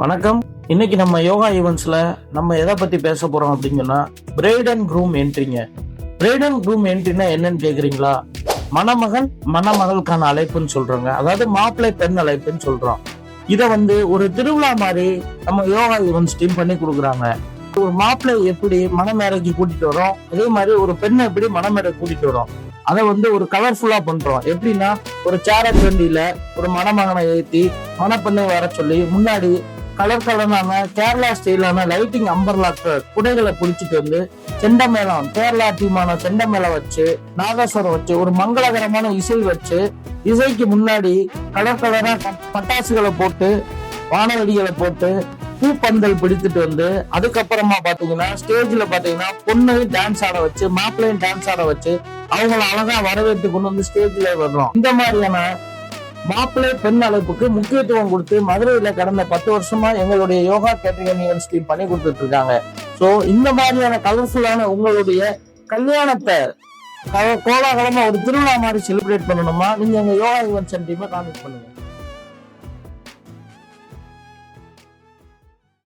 வணக்கம். இன்னைக்கு நம்ம யோகா ஈவெண்ட்ஸ்ல நம்ம எதை பத்தி பேச போறோம் அப்படின்னா பிரைட் அண்ட் க்ரூம் என்ட்ரிங்க. பிரைட் அண்ட் க்ரூம் என்ட்ரினா என்னன்னு கேக்குறீங்களா? மணமகன் மணமகளுக்கான அழைப்புன்னு சொல்றோங்க. அதாவது மாப்பிள்ளை பெண் அழைப்புன்னு சொல்றோம். இதை ஒரு திருவிழா மாதிரி நம்ம யோகா ஈவெண்ட்ஸ் டீம் பண்ணி கொடுக்குறாங்க. ஒரு மாப்பிள்ளை எப்படி மணமேடைக்கு கூட்டிட்டு வரோம், அதே மாதிரி ஒரு பெண்ணை எப்படி மணமேடை கூட்டிட்டு வரோம். அதை ஒரு கலர்ஃபுல்லா பண்றோம். எப்படின்னா ஒரு சேரட் வண்டியில ஒரு மணமகனை ஏற்றி மணப்பெண்ணை வர சொல்லி முன்னாடி கலர் கலரான கேரளா ஸ்டைலான லைட்டிங் அம்பர்லா குடைகளை பிடிச்சிட்டு செண்டமேளம், கேரளா டீமான செண்டமேளம் வச்சு, நாதஸ்வரம் வச்சு, ஒரு மங்களகரமான இசை வச்சு, இசைக்கு முன்னாடி கலர் கலரா பட்டாசுகளை போட்டு, வானவெடிகளை போட்டு, பூப்பந்தல் பிடித்துட்டு அதுக்கப்புறமா பாத்தீங்கன்னா ஸ்டேஜ்ல பாத்தீங்கன்னா பொண்ணையும் டான்ஸ் ஆட வச்சு, மாப்பிள்ளையும் டான்ஸ் ஆட வச்சு, அவங்களை அழகா வரவேற்று கொண்டு ஸ்டேஜ்ல வர்றோம். இந்த மாதிரியான மாப்பிள்ளை பெண் அழைப்புக்கு முக்கியத்துவம் கொடுத்து மதுரையில கடந்த 10 வருஷமா எங்களுடைய யோகா கேட்டரிங் ஈவெண்ட்ஸ் டீம் பண்ணி கொடுத்துட்டு இருக்காங்க. சோ இந்த மாதிரியான கலர்ஃபுல்லான உங்களுடைய கல்யாணத்தை கோலாகலமா ஒரு திருவிழா மாதிரி செலிப்ரேட் பண்ணணுமா, நீங்க எங்க யோகா ஈவெண்ட்ஸ் டீமை கான்டாக்ட் பண்ணுங்க.